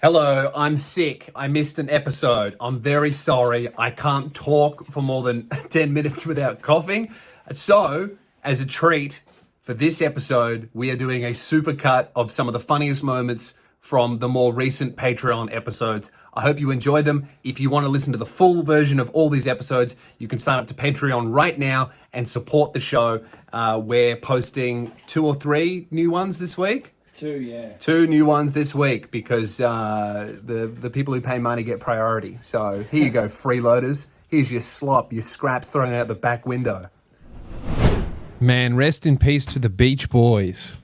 Hello, I'm sick. I missed an episode. I'm very sorry. I can't talk for more than 10 minutes without coughing. So, as a treat for this episode, we are doing a supercut of some of the funniest moments from the more recent Patreon episodes. I hope you enjoy them. If you want to listen to the full version of all these episodes, you can sign up to Patreon right now and support the show. We're posting 2 or 3 new ones this week. 2, yeah. 2 new ones this week because the people who pay money get priority. So here you go, freeloaders. Here's your slop, your scraps thrown out the back window. Man, rest in peace to the Beach Boys.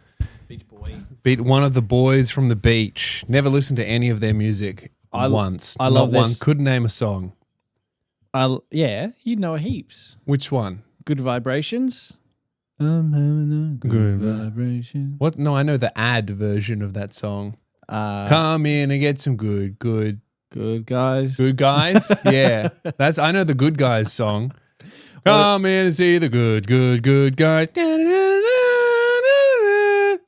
Beach Boy. Beat one of the boys from the beach. Never listened to any of their music once. I love Not one. this. Couldn't name a song. Yeah, you know heaps. Which one? Good Vibrations. I'm having a good vibration. What? No, I know the ad version of that song. Come in and get some good guys. Good guys? Yeah. I know the Good Guys song. Come in and see the good guys.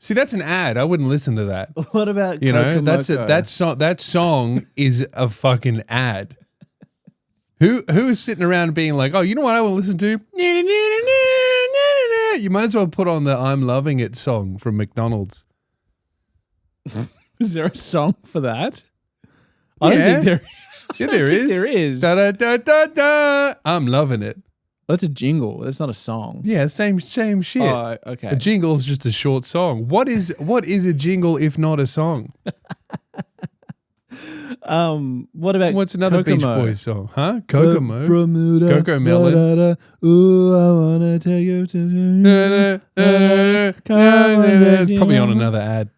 See, that's an ad. I wouldn't listen to that. What about That song is a fucking ad. Who is sitting around being like, oh, you know what I will listen to? You might as well put on the I'm Loving It song from McDonald's. Is there a song for that? I don't think there is. Yeah, there is. There is. Da, da, da, da, da. I'm loving it. That's a jingle. That's not a song. Yeah, same shit. Oh, okay. A jingle is just a short song. What is a jingle if not a song? What about What's another Beach Kokomo? Boys song? Huh? Kokomo. Bermuda. Cocoa Melon. Da, da, da. Ooh, I wanna take you to. It's probably on another ad.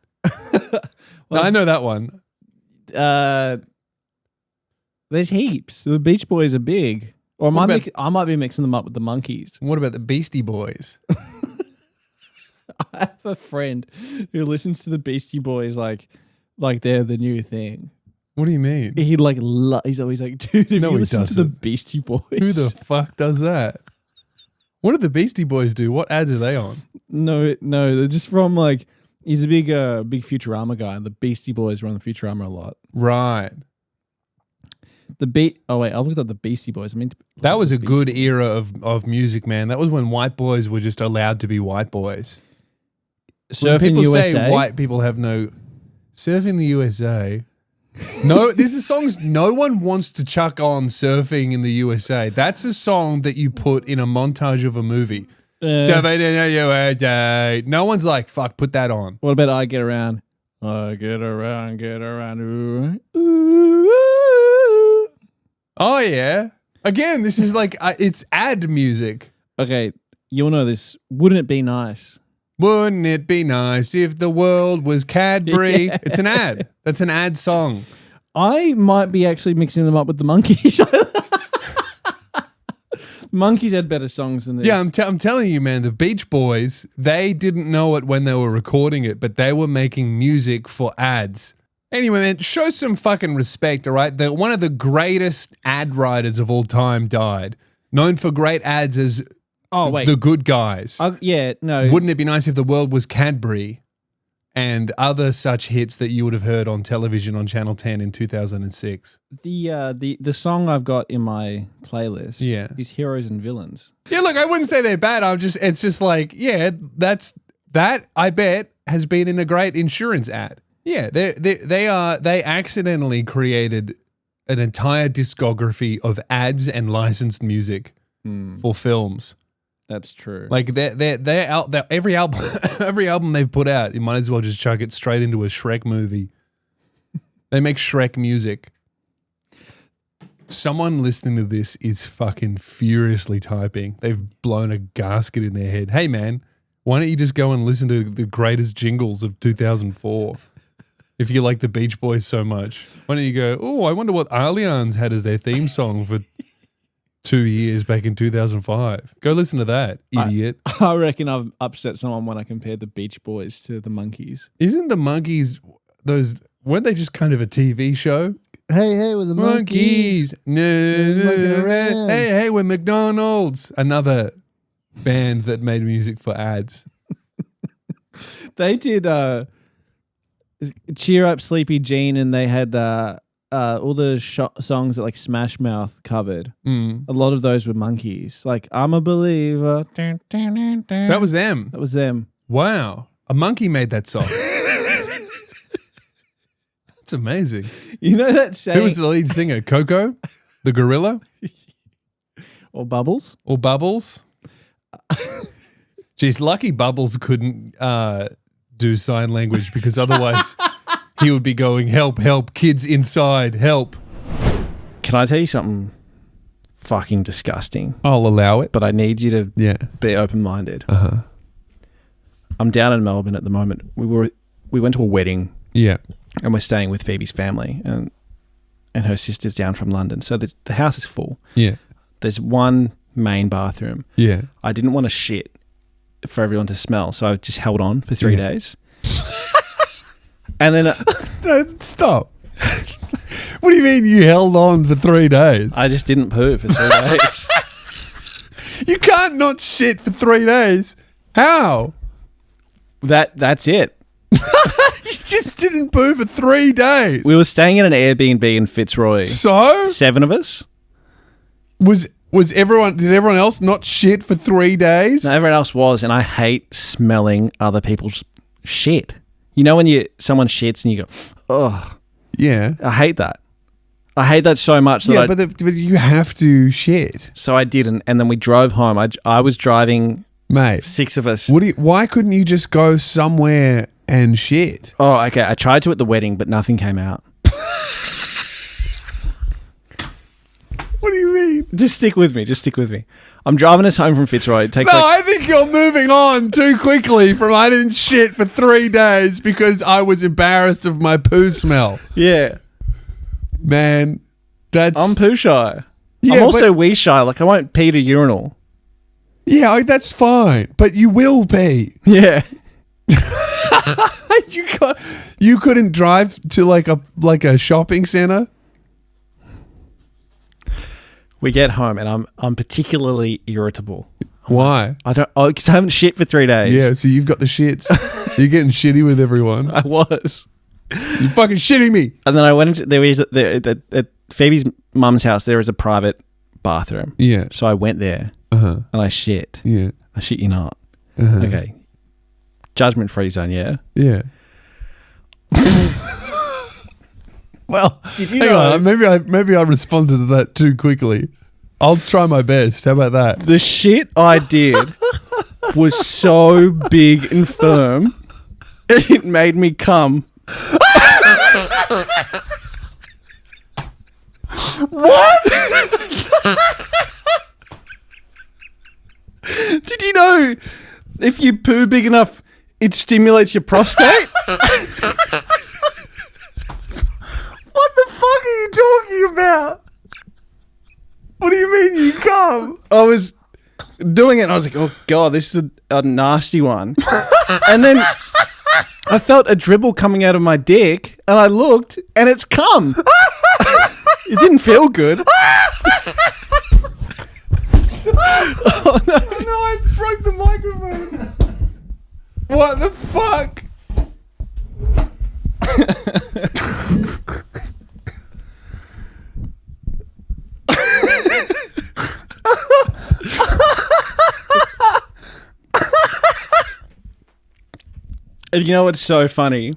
No, I know that one. There's heaps. The Beach Boys are big. Or What I might be mixing them up with the Monkees. What about the Beastie Boys? I have a friend who listens to the Beastie Boys like they're the new thing. What do you mean? He's always like, dude, if No, you he listen to the doesn't. Beastie Boys. Who the fuck does that? What do the Beastie Boys do? What ads are they on? No, they're just from like, he's a big Futurama guy, and the Beastie Boys run Futurama a lot. Right. Oh wait, I've looked up the Beastie Boys. That was a good era of music, man. That was when white boys were just allowed to be white boys. When Surfing people USA. say white people have no surfing the USA. No, this is songs no one wants to chuck on surfing in the USA. That's a song that you put in a montage of a movie. Surfing in the USA. No one's like, fuck, put that on. What about I Get Around? I get around, ooh, ooh. Oh yeah. Again, this is like it's ad music. Okay, you'll know this. Wouldn't it be nice? Wouldn't it be nice if the world was Cadbury? Yeah. It's an ad. That's an ad song. I might be actually mixing them up with the Monkees. Monkees had better songs than this. Yeah, I'm telling you, man, the Beach Boys, they didn't know it when they were recording it, but they were making music for ads. Anyway, man, show some fucking respect, all right? One of the greatest ad writers of all time died, known for great ads as the Good Guys. Yeah, no. Wouldn't it be nice if the world was Cadbury? And other such hits that you would have heard on television on Channel 10 in 2006. The song I've got in my playlist is Heroes and Villains. Yeah, look, I wouldn't say they're bad. It's just like, yeah, that I bet has been in a great insurance ad. Yeah, they accidentally created an entire discography of ads and licensed music for films. That's true. Like they're out. Every album they've put out, you might as well just chuck it straight into a Shrek movie. They make Shrek music. Someone listening to this is fucking furiously typing. They've blown a gasket in their head. Hey man, why don't you just go and listen to the greatest jingles of 2004? If you like the Beach Boys so much, why don't you go, oh, I wonder what Allianz had as their theme song for 2 years back in 2005. Go listen to that, idiot. I reckon I've upset someone when I compared the Beach Boys to the Monkees. Isn't the Monkees weren't they just kind of a TV show? Hey, we're the Monkees. No, hey, we're McDonald's. Another band that made music for ads. They did Cheer Up Sleepy Jean, and they had all the songs that like Smash Mouth covered. A lot of those were Monkeys. Like I'm a Believer. That was them. That was them. Wow. A monkey made that song. That's amazing. You know that saying? Who was the lead singer? Coco? The gorilla? Or Bubbles? Or Bubbles? Geez, lucky Bubbles couldn't do sign language because otherwise he would be going, help, help, kids inside, help. Can I tell you something fucking disgusting? I'll allow it. But I need you to be open-minded. I'm down in Melbourne at the moment. We went to a wedding. Yeah. And we're staying with Phoebe's family and her sister's down from London. So the house is full. Yeah. There's one main bathroom. Yeah. I didn't want to shit for everyone to smell, so I just held on for 3 days. And then stop. What do you mean you held on for 3 days? I just didn't poo for 3 days. You can't not shit for 3 days. How? That's it. You just didn't poo for 3 days. We were staying in an Airbnb in Fitzroy. So? 7 of us. Did everyone else not shit for 3 days? No, everyone else was, and I hate smelling other people's shit. You know when someone shits and you go, oh. Yeah. I hate that. I hate that so much. That but you have to shit. So I didn't, and then we drove home. I was driving... Mate. 6 of us. Why couldn't you just go somewhere and shit? Oh, okay. I tried to at the wedding, but nothing came out. What do you mean? Just stick with me. I'm driving us home from Fitzroy. I think you're moving on too quickly from I didn't shit for 3 days because I was embarrassed of my poo smell. Yeah. Man, I'm poo shy. Yeah, I'm also wee shy. Like, I won't pee to urinal. Yeah, that's fine. But you will pee. Yeah. You couldn't drive to like a shopping center? We get home and I'm particularly irritable. Why? Because I haven't shit for 3 days. Yeah, so you've got the shits. You're getting shitty with everyone. I was. You're fucking shitting me. And then I went into at Phoebe's mum's house. There is a private bathroom. Yeah. So I went there and I shit. Yeah. I shit you not. Okay. Judgment free zone. Yeah. Yeah. Well, did you hang know? on, maybe I responded to that too quickly. I'll try my best. How about that? The shit I did was so big and firm, it made me come. What? Did you know if you poo big enough, it stimulates your prostate? What the fuck are you talking about? What do you mean you come? I was doing it and I was like, oh God, this is a nasty one. And then I felt a dribble coming out of my dick and I looked and it's cum. It didn't feel good. Oh no, I broke the microphone. What the fuck? And you know what's so funny?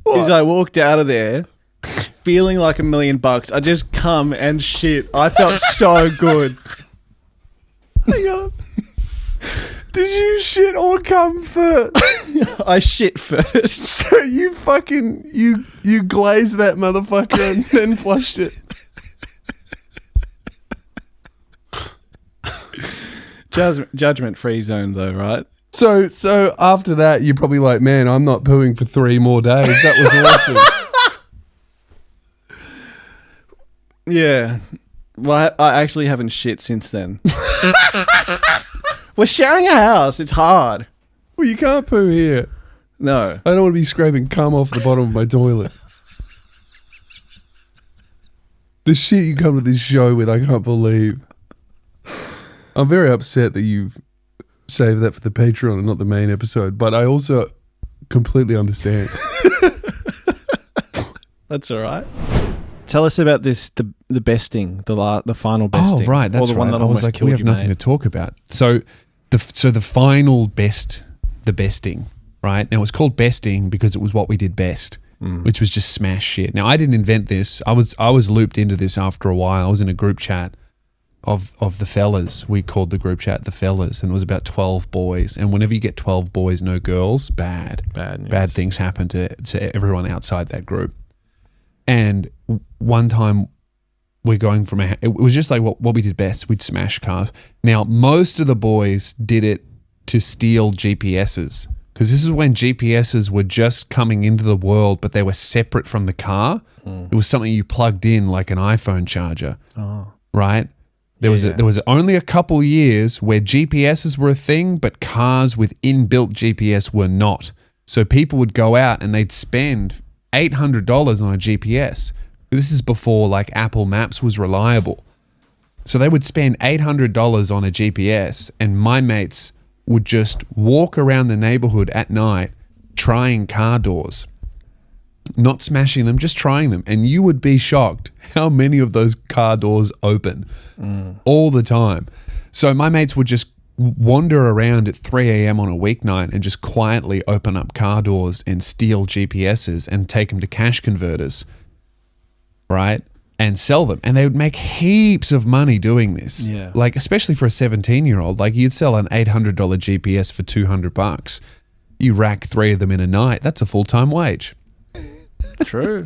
Is I walked out of there feeling like $1 million. I just come and shit. I felt so good. Hang on. Did you shit or come first? I shit first. So you fucking you glazed that motherfucker and then flushed it. Judgment free zone though, right? So after that, you're probably like, man, I'm not pooing for 3 more days. That was awesome. Yeah. Well, I actually haven't shit since then. We're sharing a house. It's hard. Well, you can't poo here. No. I don't want to be scraping cum off the bottom of my toilet. The shit you come to this show with, I can't believe. I'm very upset that you've saved that for the Patreon and not the main episode, but I also completely understand. That's all right. Tell us about this, the besting, the final besting. Oh, right, that's or the right. one that I was almost like, killed we have you, nothing mate. to talk about. So the final the besting, right? Now, it was called besting because it was what we did best, which was just smash shit. Now, I didn't invent this. I was looped into this after a while. I was in a group chat of the fellas. We called the group chat the fellas, and it was about 12 boys. And whenever you get 12 boys, no girls, bad news. Bad things happen to everyone outside that group. And one time we're going from it was just like what we did best. We'd smash cars. Now, most of the boys did it to steal GPSs, because this is when GPSs were just coming into the world, but they were separate from the car. It was something you plugged in like an iPhone charger, right? There was only a couple years where GPSs were a thing, but cars with inbuilt GPS were not. So people would go out and they'd spend $800 on a GPS. This is before like Apple Maps was reliable. So they would spend $800 on a GPS, and my mates would just walk around the neighborhood at night trying car doors. Not smashing them, just trying them. And you would be shocked how many of those car doors open all the time. So my mates would just wander around at 3 a.m. on a weeknight and just quietly open up car doors and steal GPSs and take them to cash converters, right? And sell them. And they would make heaps of money doing this. Yeah. Like, especially for a 17-year-old, like you'd sell an $800 GPS for $200. You rack 3 of them in a night. That's a full-time wage. True.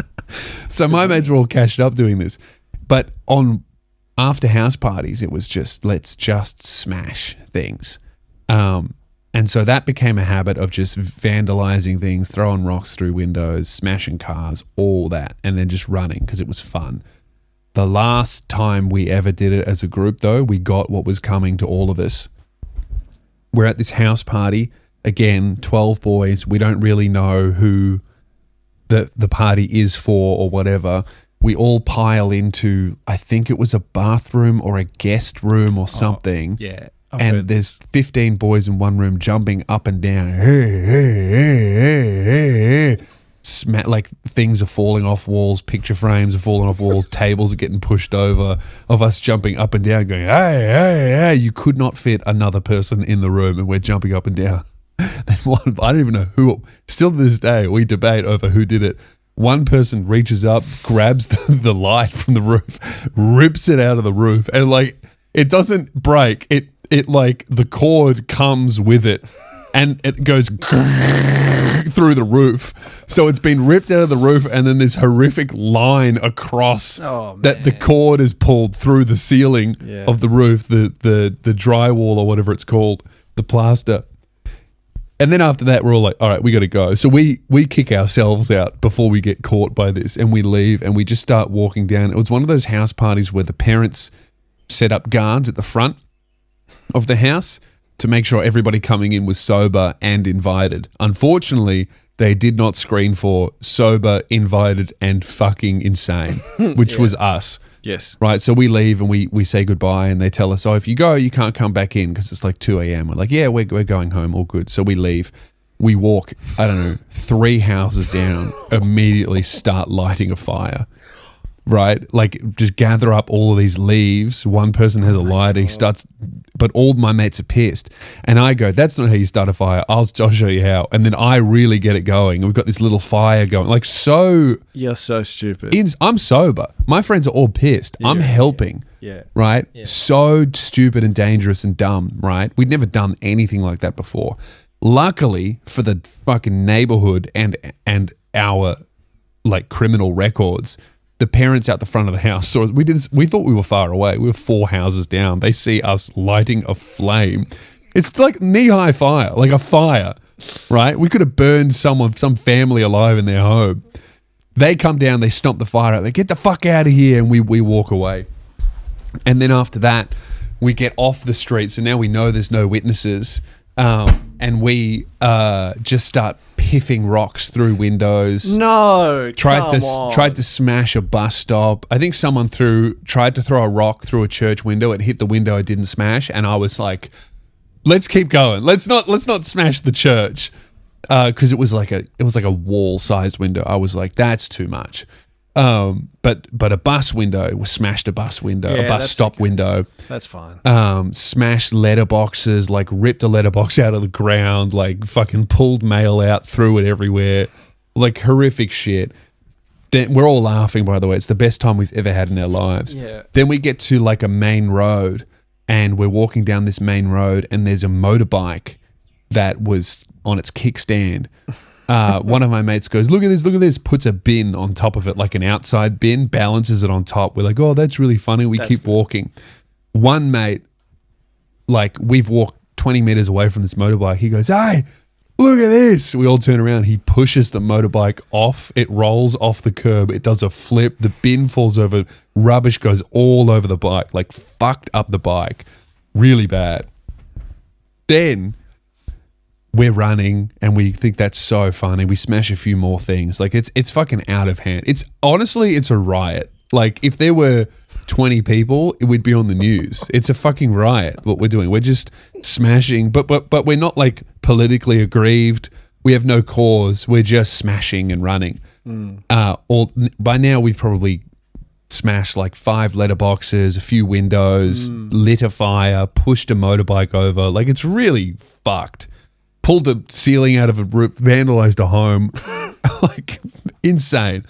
So my mates were all cashed up doing this. But on after house parties, it was just, let's just smash things. And so that became a habit of just vandalizing things, throwing rocks through windows, smashing cars, all that, and then just running because it was fun. The last time we ever did it as a group, though, we got what was coming to all of us. We're at this house party. Again, 12 boys. We don't really know who the party is for or whatever. We all pile into, I think it was a bathroom or a guest room or something. Yeah. And there's 15 boys in one room jumping up and down. Like things are falling off walls, picture frames are falling off walls, tables are getting pushed over, of us jumping up and down going, hey, hey, hey. You could not fit another person in the room and we're jumping up and down. Then I don't even know who. Still to this day, we debate over who did it. One person reaches up, grabs the light from the roof, rips it out of the roof, and like it doesn't break. It like the cord comes with it, and it goes through the roof. So it's been ripped out of the roof, and then this horrific line across that the cord is pulled through the ceiling of the roof, the drywall or whatever it's called, the plaster. And then after that, we're all like, all right, we got to go. So we kick ourselves out before we get caught by this, and we leave, and we just start walking down. It was one of those house parties where the parents set up guards at the front of the house to make sure everybody coming in was sober and invited. Unfortunately, they did not screen for sober, invited, and fucking insane, which was us. Yes. Right. So we leave and we say goodbye, and they tell us, oh, if you go, you can't come back in because it's like 2 a.m. We're like, yeah, we're going home. All good. So we leave. We walk, I don't know, 3 houses down, immediately start lighting a fire. Right? Like just gather up all of these leaves. One person has a lighter, he starts, but all my mates are pissed. And I go, that's not how you start a fire. I'll show you how. And then I really get it going. And we've got this little fire going. Like so. You're so stupid. I'm sober. My friends are all pissed. I'm helping. Yeah. Right? Yeah. So stupid and dangerous and dumb, right? We'd never done anything like that before. Luckily for the fucking neighborhood and our like criminal records, the parents out the front of the house saw us. We thought we were far away. We were 4 houses down. They see us lighting a flame. It's like knee-high fire, like a fire, right? We could have burned some family alive in their home. They come down, they stomp the fire out. They get the fuck out of here, and we walk away. And then after that, we get off the street. So now we know there's no witnesses. And we just start piffing rocks through windows. No, Tried to smash a bus stop. I think someone tried to throw a rock through a church window. It hit the window. It didn't smash, and I was like, "Let's keep going. Let's not smash the church," because it was like a wall-sized window. I was like, "That's too much." But a bus window was smashed. A bus window, Yeah, a bus that's stop okay. window. That's fine. Smashed letterboxes, like ripped a letterbox out of the ground, like fucking pulled mail out, threw it everywhere, like horrific shit. Then we're all laughing, by the way. It's the best time we've ever had in our lives. Yeah. Then we get to like a main road, and we're walking down this main road, and there's a motorbike that was on its kickstand. One of my mates goes, look at this, puts a bin on top of it, like an outside bin, balances it on top. We're like, oh, that's really funny. We keep walking. One mate, like we've walked 20 meters away from this motorbike. He goes, hey, look at this. We all turn around. He pushes the motorbike off. It rolls off the curb. It does a flip. The bin falls over. Rubbish goes all over the bike, like fucked up the bike. Really bad. Then we're running and we think that's so funny. We smash a few more things. Like it's fucking out of hand. It's honestly, it's a riot. Like if there were 20 people, it would be on the news. It's a fucking riot what we're doing. We're just smashing, but we're not like politically aggrieved. We have no cause. We're just smashing and running. By now we've probably smashed like 5 letterboxes, a few windows, lit a fire, pushed a motorbike over. Like it's really fucked. Pulled the ceiling out of a roof, vandalized a home. Like insane.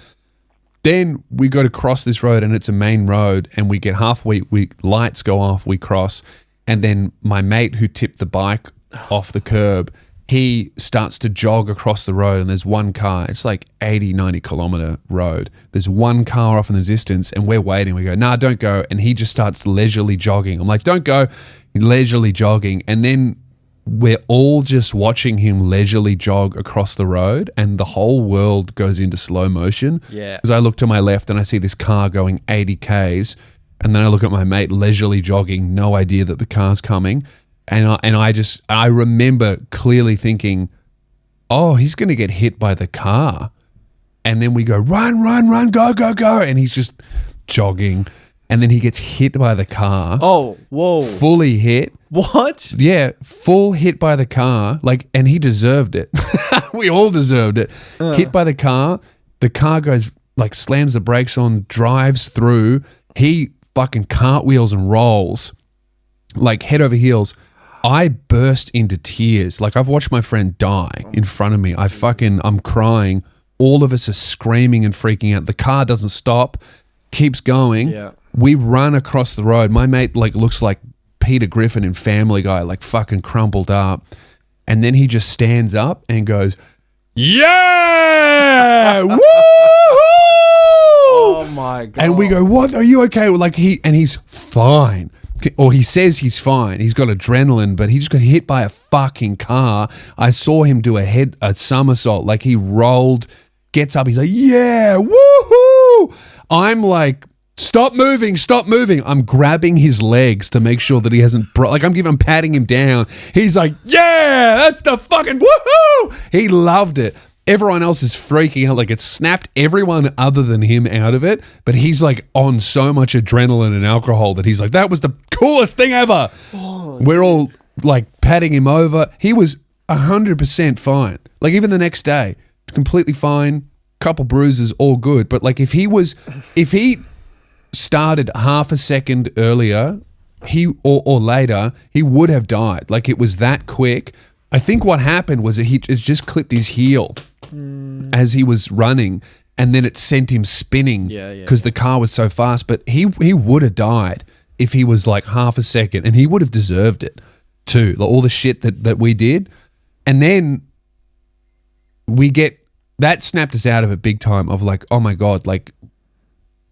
Then we go to cross this road and it's a main road and we get halfway, lights go off, we cross. And then my mate who tipped the bike off the curb, he starts to jog across the road and there's one car. It's like 80, 90 kilometer road. There's one car off in the distance and we're waiting. We go, nah, don't go. And he just starts leisurely jogging. I'm like, don't go. Leisurely jogging. And then we're all just watching him leisurely jog across the road and the whole world goes into slow motion. Yeah. Because I look to my left and I see this car going 80 Ks and then I look at my mate leisurely jogging, no idea that the car's coming. And I remember clearly thinking, oh, he's going to get hit by the car. And then we go, run, go. And he's just jogging. And then he gets hit by the car. Oh, whoa. Fully hit. What? Yeah, full hit by the car. Like, and he deserved it. We all deserved it. Hit by the car goes, like, slams the brakes on, drives through. He fucking cartwheels and rolls, like head over heels. I burst into tears. Like, I've watched my friend die in front of me. I'm crying. All of us are screaming and freaking out. The car doesn't stop, keeps going. Yeah. We run across the road. My mate like looks like Peter Griffin in Family Guy, like fucking crumpled up. And then he just stands up and goes, yeah, woo! Oh my God. And we go, what? Are you okay? Like he's fine. Or he says he's fine. He's got adrenaline, but he just got hit by a fucking car. I saw him do a somersault. Like he rolled, gets up. He's like, yeah, woohoo! I'm like, stop moving. I'm grabbing his legs to make sure that he hasn't, I'm patting him down. He's like, yeah, that's the fucking woohoo! He loved it. Everyone else is freaking out. Like it snapped everyone other than him out of it. But he's like on so much adrenaline and alcohol that he's like, that was the coolest thing ever. Oh, we're all like patting him over. He was 100% fine. Like even the next day, completely fine. Couple bruises, all good. But like if he started half a second earlier, or later, he would have died. Like it was that quick. I think what happened was that it just clipped his heel as he was running, and then it sent him spinning because the car was so fast. But he would have died if he was like half a second, and he would have deserved it too. Like all the shit that we did. And then that snapped us out of it big time of like, oh my God, like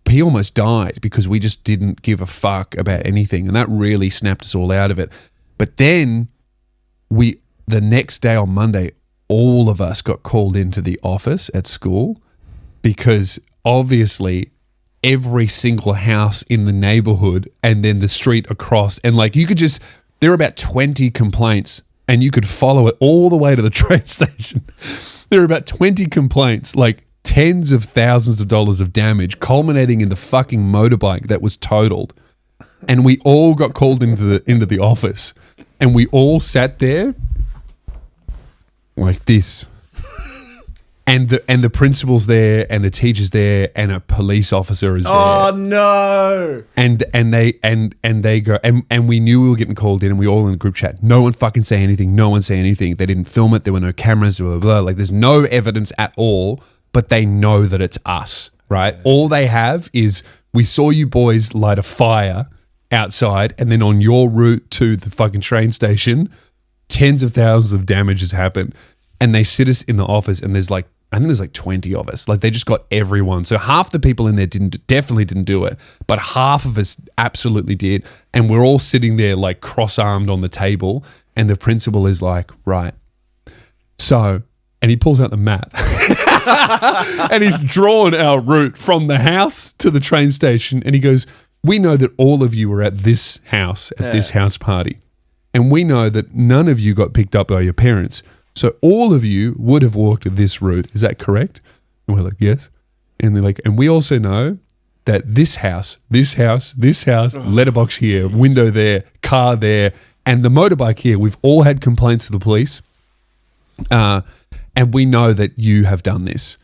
he almost died because we just didn't give a fuck about anything. And that really snapped us all out of it. But then the next day on Monday, all of us got called into the office at school because obviously every single house in the neighborhood and then the street across, and like there were about 20 complaints and you could follow it all the way to the train station. There were about 20 complaints, like tens of thousands of dollars of damage, culminating in the fucking motorbike that was totaled. And we all got called into the office, and we all sat there like this. And the principal's there, and the teacher's there, and a police officer is there. Oh no! And they go, and we knew we were getting called in, and we all in the group chat. No one fucking say anything. No one say anything. They didn't film it. There were no cameras. Blah blah blah. Like there's no evidence at all, but they know that it's us, right? All they have is we saw you boys light a fire outside, and then on your route to the fucking train station, tens of thousands of damage has happened, and they sit us in the office, and there's like. I think there's like 20 of us. Like they just got everyone. So half the people in there definitely didn't do it, but half of us absolutely did. And we're all sitting there like cross-armed on the table, and the principal is like, right. So, and he pulls out the map and he's drawn our route from the house to the train station. And he goes, we know that all of you were at this house, at this house party. And we know that none of you got picked up by your parents. So all of you would have walked this route. Is that correct? And we're like, yes. And they're like, and we also know that this house, letterbox here, window there, car there, and the motorbike here, we've all had complaints to the police. And we know that you have done this.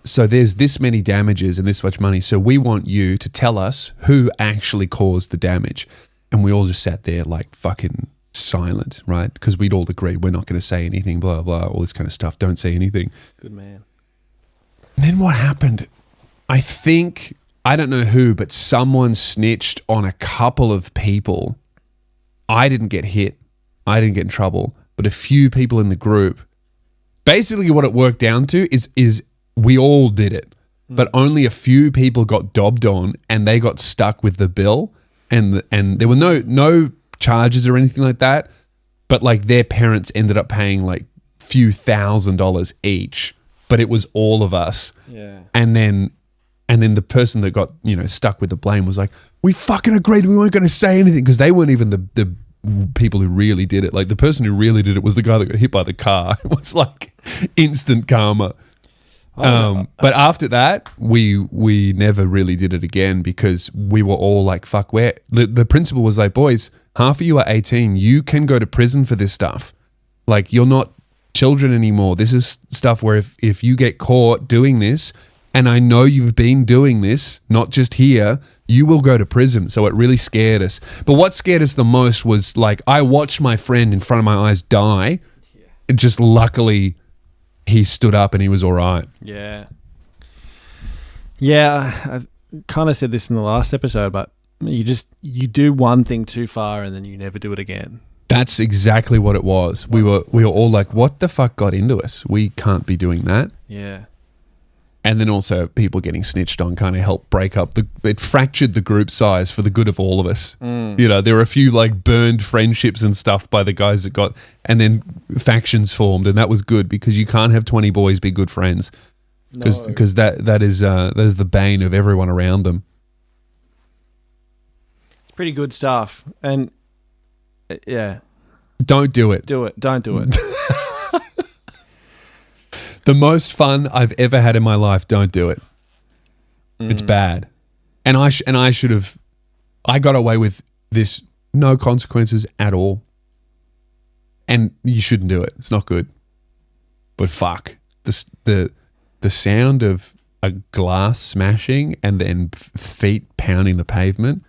So there's this many damages and this much money. So we want you to tell us who actually caused the damage. And we all just sat there like fucking silent, right? Because we'd all agreed we're not going to say anything, blah, blah, all this kind of stuff. Don't say anything. Good man. And then what happened? I think, I don't know who, but someone snitched on a couple of people. I didn't get hit. I didn't get in trouble. But a few people in the group, basically what it worked down to is we all did it. But only a few people got dobbed on, and they got stuck with the bill. And there were no charges or anything like that, but like their parents ended up paying like few $1,000s each, but it was all of us. Yeah. And then the person that got, stuck with the blame was like, we fucking agreed we weren't going to say anything, because they weren't even the people who really did it. Like the person who really did it was the guy that got hit by the car. It was like instant karma. But after that, we never really did it again, because we were all like, fuck, the principal was like, boys, half of you are 18. You can go to prison for this stuff. Like, you're not children anymore. This is stuff where if you get caught doing this, and I know you've been doing this, not just here, you will go to prison. So it really scared us. But what scared us the most was, like, I watched my friend in front of my eyes die. Just luckily, he stood up and he was all right. Yeah. Yeah, I kind of said this in the last episode, but you do one thing too far and then you never do it again. That's exactly what it was. We were all like, what the fuck got into us? We can't be doing that. Yeah. And then also people getting snitched on kind of helped break up it fractured the group size for the good of all of us. There were a few like burned friendships and stuff by the guys that got, and then factions formed, and that was good, because you can't have 20 boys be good friends, because that is the bane of everyone around them. It's pretty good stuff. And yeah. Don't do it. Don't do it. The most fun I've ever had in my life, don't do it. It's bad. And I should have, I got away with this, no consequences at all. And you shouldn't do it. It's not good. But fuck, the sound of a glass smashing and then feet pounding the pavement,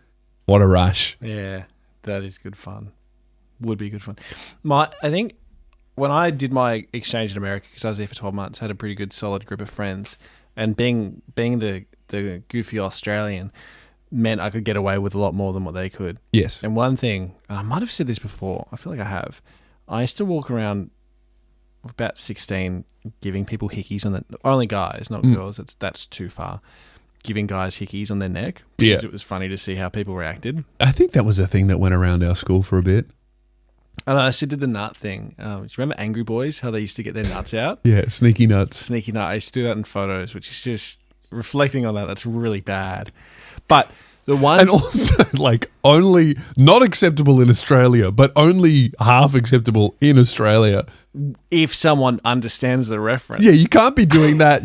what a rush. Yeah, that is good fun. Would be good fun. I think when I did my exchange in America, because I was there for 12 months, had a pretty good solid group of friends, and being the goofy Australian meant I could get away with a lot more than what they could. Yes. And one thing, and I might have said this before, I feel like I have, I used to walk around about 16 giving people hickeys on only guys, not girls, that's too far, giving guys hickeys on their neck, because it was funny to see how people reacted. I think that was a thing that went around our school for a bit. And I still did the nut thing. Do you remember Angry Boys, how they used to get their nuts out? Yeah, sneaky nuts. Sneaky nut. I used to do that in photos, which is just, reflecting on that, that's really bad. But the ones... And also, like, only, not acceptable in Australia, but only half acceptable in Australia. If someone understands the reference. Yeah, you can't be doing that.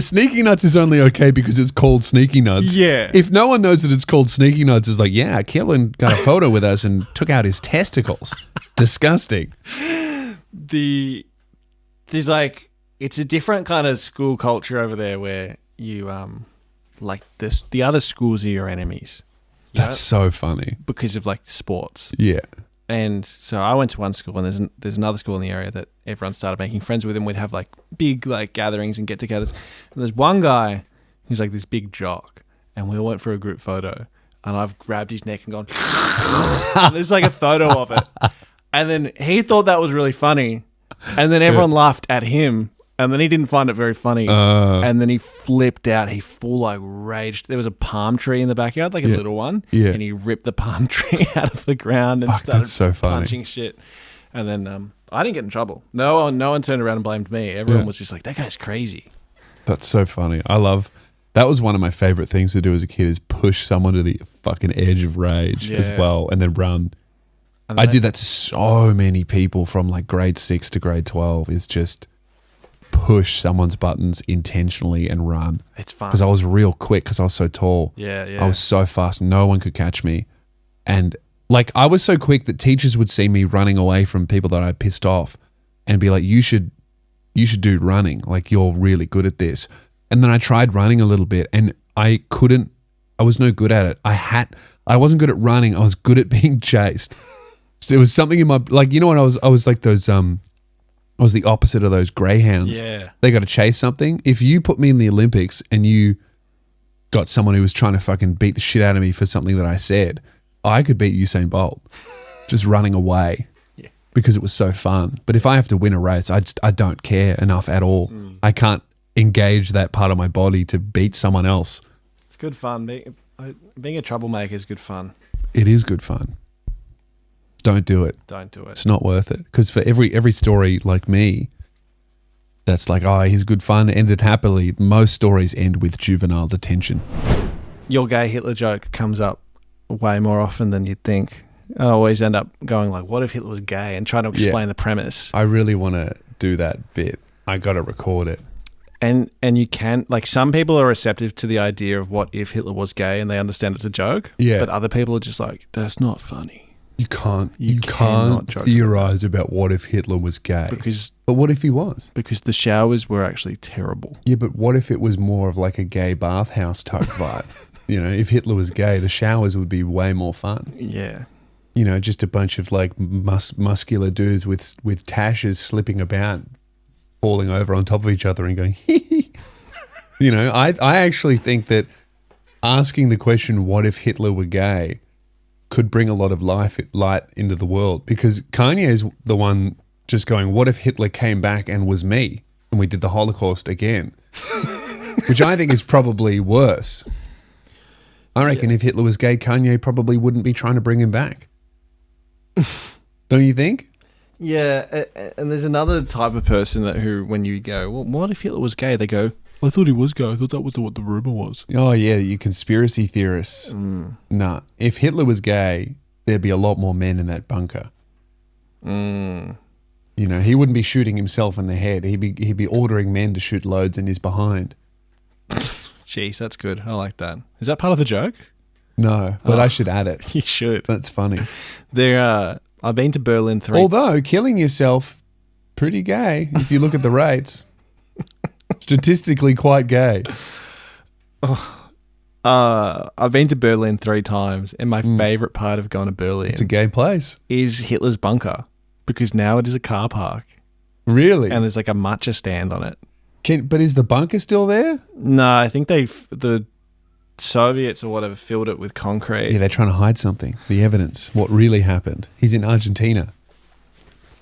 Sneaky nuts is only okay because it's called sneaky nuts. Yeah. If no one knows that it's called sneaky nuts, it's like, yeah, Keelan got a photo with us and took out his testicles. Disgusting. There's like It's a different kind of school culture over there where you like this. The other schools are your enemies. That's so funny. Because of like sports. Yeah. And so I went to one school, and there's another school in the area that everyone started making friends with, and we'd have like big like gatherings and get-togethers. And there's one guy who's like this big jock, and we all went for a group photo, and I've grabbed his neck and gone. And there's like a photo of it, and then he thought that was really funny, and then everyone laughed at him. And then he didn't find it very funny. And then he flipped out. He full like raged. There was a palm tree in the backyard, like a little one. Yeah. And he ripped the palm tree out of the ground and started that's so funny. punching shit. And then I didn't get in trouble. No one turned around and blamed me. Everyone was just like, that guy's crazy. That's so funny. That was one of my favorite things to do as a kid, is push someone to the fucking edge of rage as well and then run. And I did that to so many people from like grade 6 to grade 12. It's just push someone's buttons intentionally and run. It's fun. Because I was real quick because I was so tall. Yeah. I was so fast. No one could catch me. And like I was so quick that teachers would see me running away from people that I pissed off and be like, you should do running. Like you're really good at this. And then I tried running a little bit and I was no good at it. I wasn't good at running. I was good at being chased. So there was something in my, like, you know what, I was like those, I was the opposite of those greyhounds. Yeah. They got to chase something. If you put me in the Olympics and you got someone who was trying to fucking beat the shit out of me for something that I said, I could beat Usain Bolt just running away because it was so fun. But if I have to win a race, I don't care enough at all. I can't engage that part of my body to beat someone else. It's good fun. Being a troublemaker is good fun. It is good fun. Don't do it. Don't do it. It's not worth it. Because for every story like me, that's like, oh, he's good fun, ended happily. Most stories end with juvenile detention. Your gay Hitler joke comes up way more often than you'd think. I always end up going like, what if Hitler was gay? And trying to explain the premise. I really want to do that bit. I got to record it. And you can, like, some people are receptive to the idea of what if Hitler was gay and they understand it's a joke. Yeah. But other people are just like, that's not funny. You can't theorize about what if Hitler was gay. But what if he was? Because the showers were actually terrible. Yeah, but what if it was more of like a gay bathhouse type vibe? You know, if Hitler was gay, the showers would be way more fun. Yeah. You know, just a bunch of like muscular dudes with tashes slipping about, falling over on top of each other and going, you know, I actually think that asking the question, what if Hitler were gay, could bring a lot of light into the world, because Kanye is the one just going, what if Hitler came back and was me and we did the Holocaust again? Which I think is probably worse. I reckon if Hitler was gay, Kanye probably wouldn't be trying to bring him back. Don't you think? Yeah, and there's another type of person who, when you go, well, what if Hitler was gay? They go, I thought he was gay. I thought that was what the rumor was. Oh, yeah, you conspiracy theorists. Nah, if Hitler was gay, there'd be a lot more men in that bunker. You know, he wouldn't be shooting himself in the head. He'd be ordering men to shoot loads in his behind. Jeez, that's good. I like that. Is that part of the joke? No, but I should add it. You should. That's funny. I've been to Berlin 3. Although killing yourself, pretty gay if you look at the rates. Statistically quite gay. I've been to Berlin 3 times, and my favorite part of going to Berlin, it's a gay place, is Hitler's bunker, because now it is a car park. Really? And there's like a matcha stand on it. But is the bunker still there? No, I think the Soviets or whatever filled it with concrete. Yeah, they're trying to hide something. The evidence, what really happened. He's in Argentina.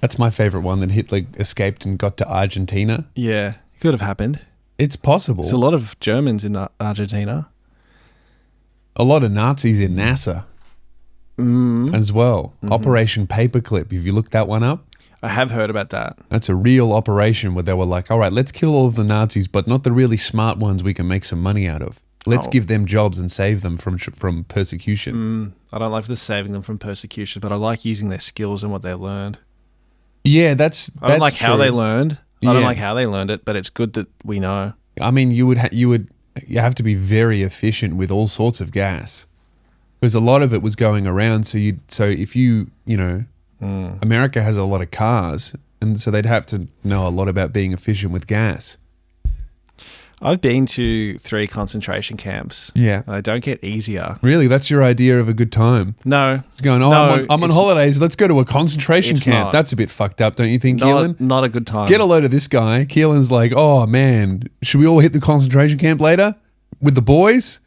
That's my favorite one, that Hitler escaped and got to Argentina. Yeah, it could have happened. It's possible. There's a lot of Germans in Argentina. A lot of Nazis in NASA as well. Operation Paperclip. Have you looked that one up? I have heard about that. That's a real operation where they were like, all right, let's kill all of the Nazis, but not the really smart ones we can make some money out of. Let's give them jobs and save them from persecution. I don't like the saving them from persecution, but I like using their skills and what they learned. Yeah, that's I don't like true. how they learned. I don't Yeah. like how they learned it, but it's good that we know. I mean, you have to be very efficient with all sorts of gas, because a lot of it was going around. So if you know, America has a lot of cars, and so they'd have to know a lot about being efficient with gas. I've been to 3 concentration camps. Yeah. And they don't get easier. Really? That's your idea of a good time? No. It's going, I'm on holidays. Let's go to a concentration camp. Not. That's a bit fucked up, don't you think, Keelan? Not a good time. Get a load of this guy. Keelan's like, oh, man, should we all hit the concentration camp later with the boys?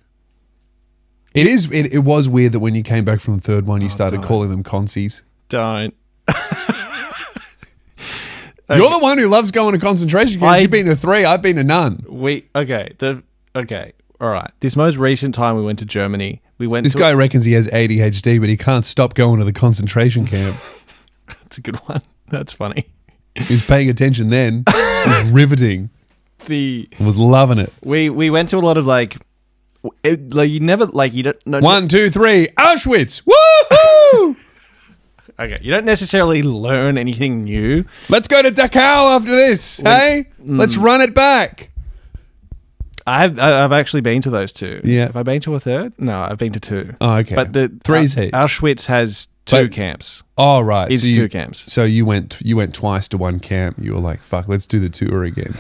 It was weird that when you came back from the third one, you started calling them consies. Don't. You're the one who loves going to concentration camps. You've been to 3. I've been to none. Okay. All right. This most recent time we went to Germany, This guy reckons he has ADHD, but he can't stop going to the concentration camp. That's a good one. That's funny. He was paying attention then. It was riveting. I was loving it. We went to a lot of you don't know. 1, 2, 3, Auschwitz. Woohoo! Okay, you don't necessarily learn anything new. Let's go to Dachau after this. Hey, let's run it back. I've actually been to those 2. Yeah. Have I been to a third? No, I've been to 2. Oh, okay. But the 3's heaps. Auschwitz has 2 camps. Oh, right. It's 2 camps. So you went twice to one camp. You were like, fuck, let's do the tour again.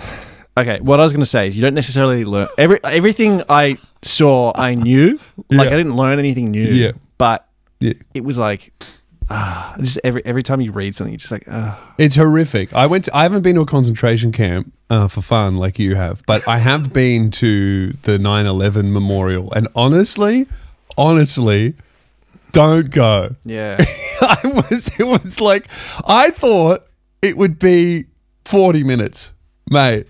Okay, what I was going to say is you don't necessarily learn everything I saw. I knew, I didn't learn anything new. Yeah. But Yeah. it was like, just every time you read something, you're just like, It's horrific. I haven't been to a concentration camp for fun like you have, but I have been to the 9/11 memorial, and honestly, don't go. yeah. It was like, I thought it would be 40 minutes, mate.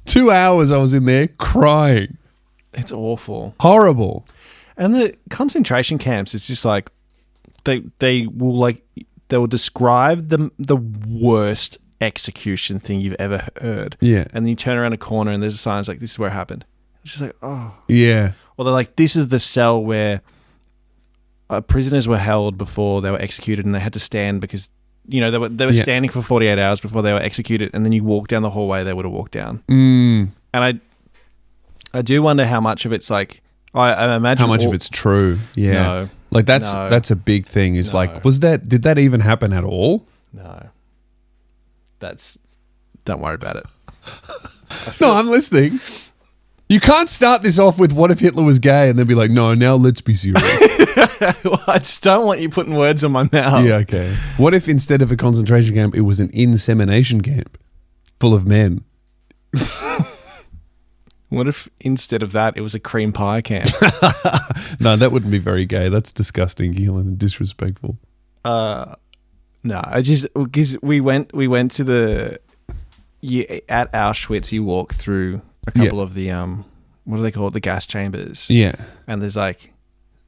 2 hours I was in there crying. It's awful. Horrible. And the concentration camps, it's just like they will describe the worst execution thing you've ever heard. Yeah. And then you turn around a corner and there's a sign that's like, this is where it happened. It's just like, oh. Yeah. Or they're like, this is the cell where prisoners were held before they were executed, and they had to stand because they were standing for 48 hours before they were executed, and then you walk down the hallway they would have walked down. And I do wonder how much of it's like, I imagine how much of it's true. Yeah. No. Like that's a big thing is like, did that even happen at all? No. Don't worry about it. No, I'm listening. You can't start this off with what if Hitler was gay and then be like, no, now let's be serious. Well, I just don't want you putting words in my mouth. Yeah, okay. What if instead of a concentration camp, it was an insemination camp full of men? What if instead of that, it was a cream pie camp? No, that wouldn't be very gay. That's disgusting, Keelan, and disrespectful. No, I just because we went to at Auschwitz. You walk through a couple of the what do they call it? The gas chambers. Yeah, and there's like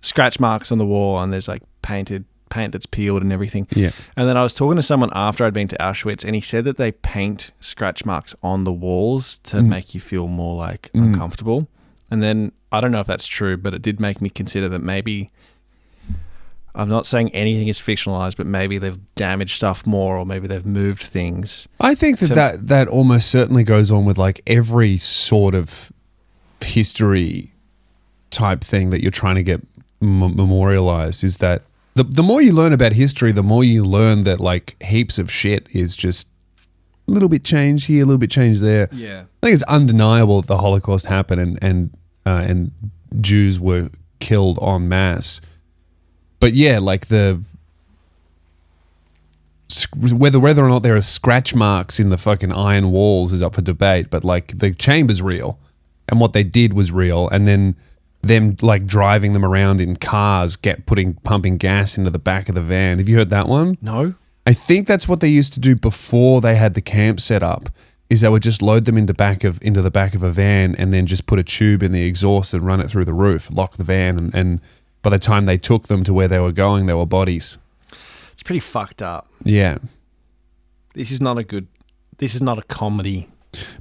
scratch marks on the wall, and there's like paint that's peeled and everything. Yeah, and then I was talking to someone after I'd been to Auschwitz, and he said that they paint scratch marks on the walls to make you feel more like uncomfortable. And then I don't know if that's true, but it did make me consider that maybe. I'm not saying anything is fictionalized, but maybe they've damaged stuff more, or maybe they've moved things. I think that almost certainly goes on with like every sort of history type thing that you're trying to get memorialized. Is that the more you learn about history, the more you learn that like heaps of shit is just a little bit changed here, a little bit changed there. Yeah, I think it's undeniable that the Holocaust happened and Jews were killed en masse. But yeah, like whether or not there are scratch marks in the fucking iron walls is up for debate. But like the chamber's real, and what they did was real. And then them like driving them around in cars, pumping gas into the back of the van. Have you heard that one? No. I think that's what they used to do before they had the camp set up. Is they would just load them into the back of a van, and then just put a tube in the exhaust and run it through the roof, lock the van, and by the time they took them to where they were going, they were bodies. It's pretty fucked up. Yeah. This is not a comedy.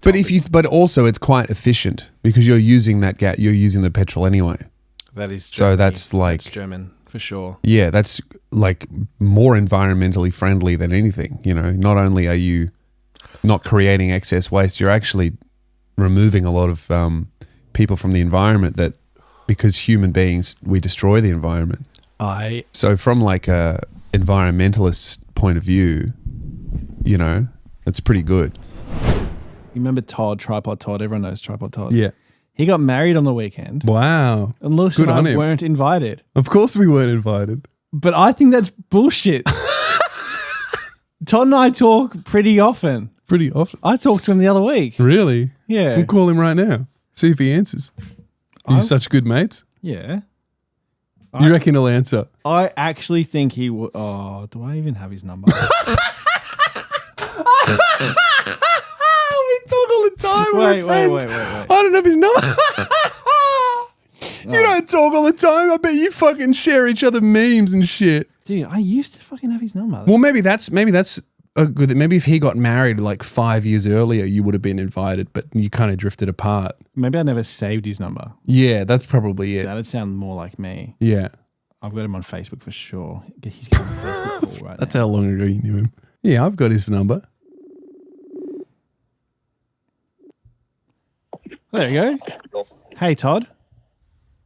But also it's quite efficient because you're using you're using the petrol anyway. That is Germany. So that's like that's German for sure. Yeah, that's like more environmentally friendly than anything. You know, not only are you not creating excess waste, you're actually removing a lot of people from the environment because human beings, we destroy the environment. So from like a environmentalist point of view, you know, That's pretty good. You remember Todd, Tripod Todd? Everyone knows Tripod Todd. Yeah. He got married on the weekend. Wow. And Lewis Good and on I him. weren't invited. Of course we weren't invited. But I think that's bullshit. Todd and I talk pretty often. Pretty often. I talked to him the other week. Really? Yeah. We'll call him right now. See if he answers. You're such good mates. Yeah. You reckon he'll answer? I actually think he would. Oh, do I even have his number? We talk all the time. Wait. I don't have his number. You don't talk all the time. I bet you fucking share each other memes and shit. Dude, I used to fucking have his number. Well, maybe that's a good. Maybe if he got married like 5 years earlier, you would have been invited, but you kind of drifted apart. Maybe I never saved his number. Yeah, that's probably it. That'd sound more like me. Yeah, I've got him on Facebook for sure. He's getting a Facebook call right that's now. how long ago you knew him. Yeah, I've got his number. There you go. Hey, Todd.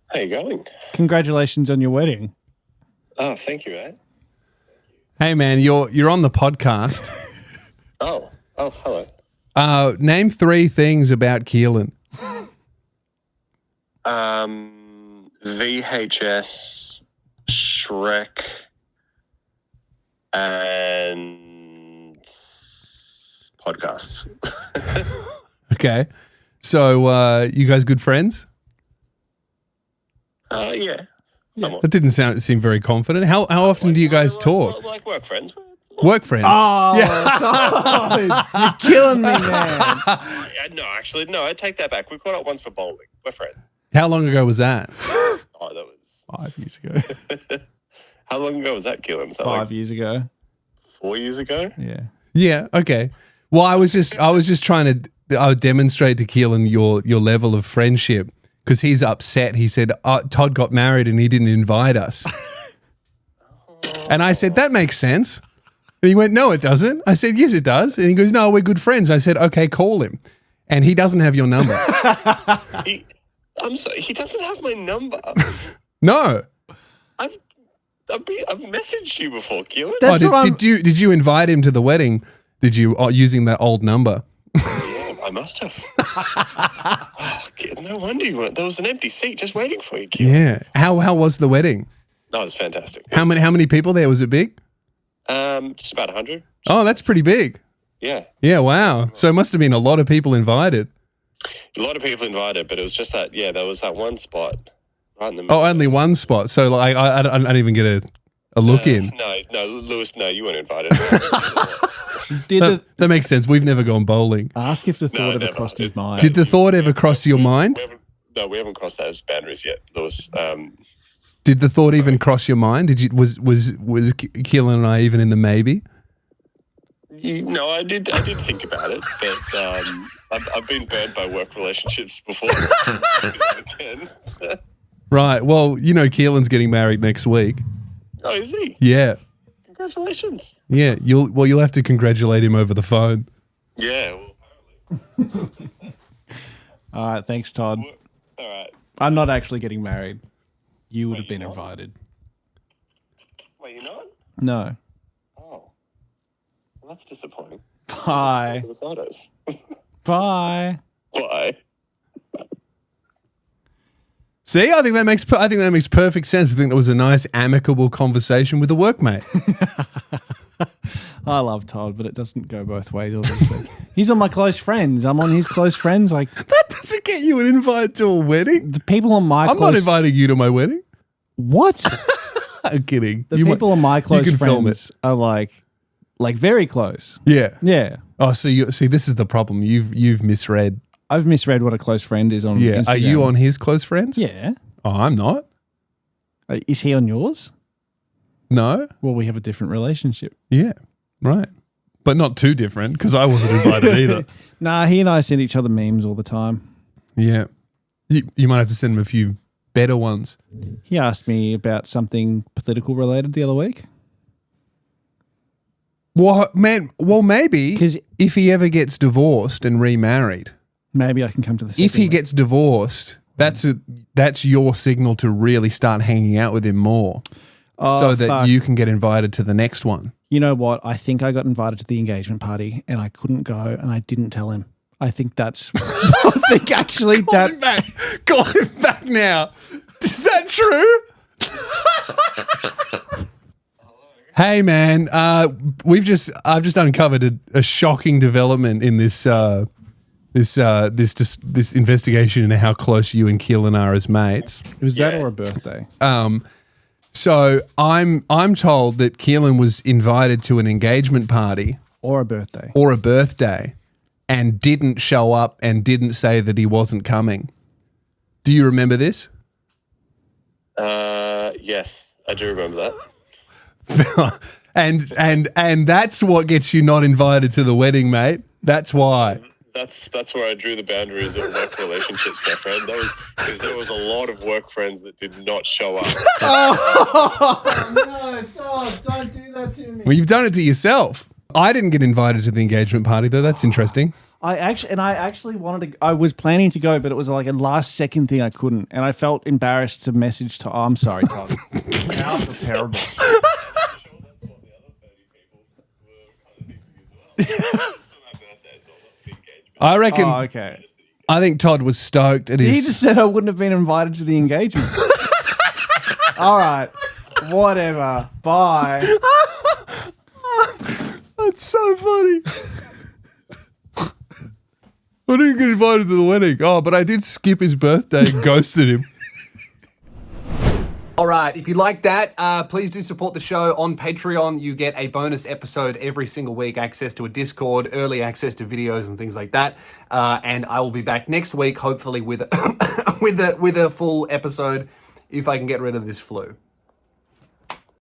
How you going? Congratulations on your wedding. Oh, thank you, mate. Hey, man, you're on the podcast. Oh, hello. Name 3 things about Keelan. VHS, Shrek, and podcasts. Okay, so you guys good friends? Yeah. Somewhat. That didn't seem very confident. How often do you guys talk? Like work friends. Work friends. Oh, Todd, you're killing me, man. No, actually, no. I take that back. We caught up once for bowling. We're friends. How long ago was that? Oh, that was 5 years ago. How long ago was that, Keelan? Was that 5 years ago. 4 years ago? Yeah. Yeah. Okay. Well, I was just trying to demonstrate to Keelan your level of friendship because he's upset. He said Todd got married and he didn't invite us, and I said that makes sense. And he went, no, it doesn't. I said, yes, it does. And he goes, no, we're good friends. I said, okay, call him. And he doesn't have your number. I'm sorry. He doesn't have my number. No. I've messaged you before, Keelan. That's what I'm- Did you invite him to the wedding? Did you using that old number? Yeah, I must have. No wonder you weren't. There was an empty seat just waiting for you, Keelan. Yeah. How was the wedding? No, it was fantastic. How many people there? Was it big? Just about 100. Oh, that's pretty big. Yeah. Yeah, wow. So it must have been a lot of people invited. A lot of people invited, but it was just that, there was that one spot right in the middle. Oh, only one spot. So like I don't even get a look in. No, Lewis, no, you weren't invited. That makes sense. We've never gone bowling. Ask if the thought ever never. crossed his mind. Did the thought ever cross your mind? We haven't crossed those boundaries yet, Lewis. Did the thought even cross your mind? Was Keelan and I even in the maybe? No, I did think about it, but I've been burned by work relationships before. Right. Well, Keelan's getting married next week. Oh, is he? Yeah. Congratulations. Yeah. You'll have to congratulate him over the phone. Yeah. Well, apparently. All right, thanks, Todd. All right. I'm not actually getting married. You would have been you're not? invited. Wait, you're not? No. Oh. Well, that's disappointing. Bye. For the photos. Bye. Bye. See, I think that makes perfect sense. I think that was a nice, amicable conversation with a workmate. I love Todd, but it doesn't go both ways, obviously. He's on my close friends. I'm on his close friends. Like, That doesn't get you an invite to a wedding. the people on my I'm close... not inviting you to my wedding. What? I'm kidding. The people on my close can film friends are like very close. Yeah. Yeah. Oh, so this is the problem. You've misread. I've misread what a close friend is on Yeah. Instagram. Are you on his close friends? Yeah. Oh, I'm not. Is he on yours? No. Well, we have a different relationship. Yeah. Right. But not too different because I wasn't invited either. Nah, he and I send each other memes all the time. Yeah. You might have to send him a few better ones. He asked me about something political related the other week. Well, man, maybe 'Cause- if he ever gets divorced and remarried, Maybe I can come to the second if he one. gets divorced, that's your signal to really start hanging out with him more, Oh, so that fuck. you can get invited to the next one. You know what? I think I got invited to the engagement party and I couldn't go and I didn't tell him. I think that's. I think actually Call him back. Call him back now. Is that true? Hey man, I've just uncovered a shocking development in this investigation into how close you and Keelan are as mates. Was that or a birthday? So I'm told that Keelan was invited to an engagement party Or a birthday. and didn't show up and didn't say that he wasn't coming. Do you remember this? Yes, I do remember that. and that's what gets you not invited to the wedding, mate. That's why. That's where I drew the boundaries of work relationships, my friend. That was because there was a lot of work friends that did not show up. No, Todd, don't do that to me. Well, you've done it to yourself. I didn't get invited to the engagement party, though. That's interesting. I actually wanted to. I was planning to go, but it was like a last second thing I couldn't, and I felt embarrassed to message to. Oh, I'm sorry, Todd. That was terrible. I reckon. Oh, okay. I think Todd was stoked at He his. just said I wouldn't have been invited to the engagement. All right, whatever. Bye. That's so funny. I didn't get invited to the wedding. Oh, but I did skip his birthday and ghosted him. All right, if you like that, please do support the show on Patreon. You get a bonus episode every single week, access to a Discord, early access to videos and things like that. And I will be back next week, hopefully with with a full episode, if I can get rid of this flu.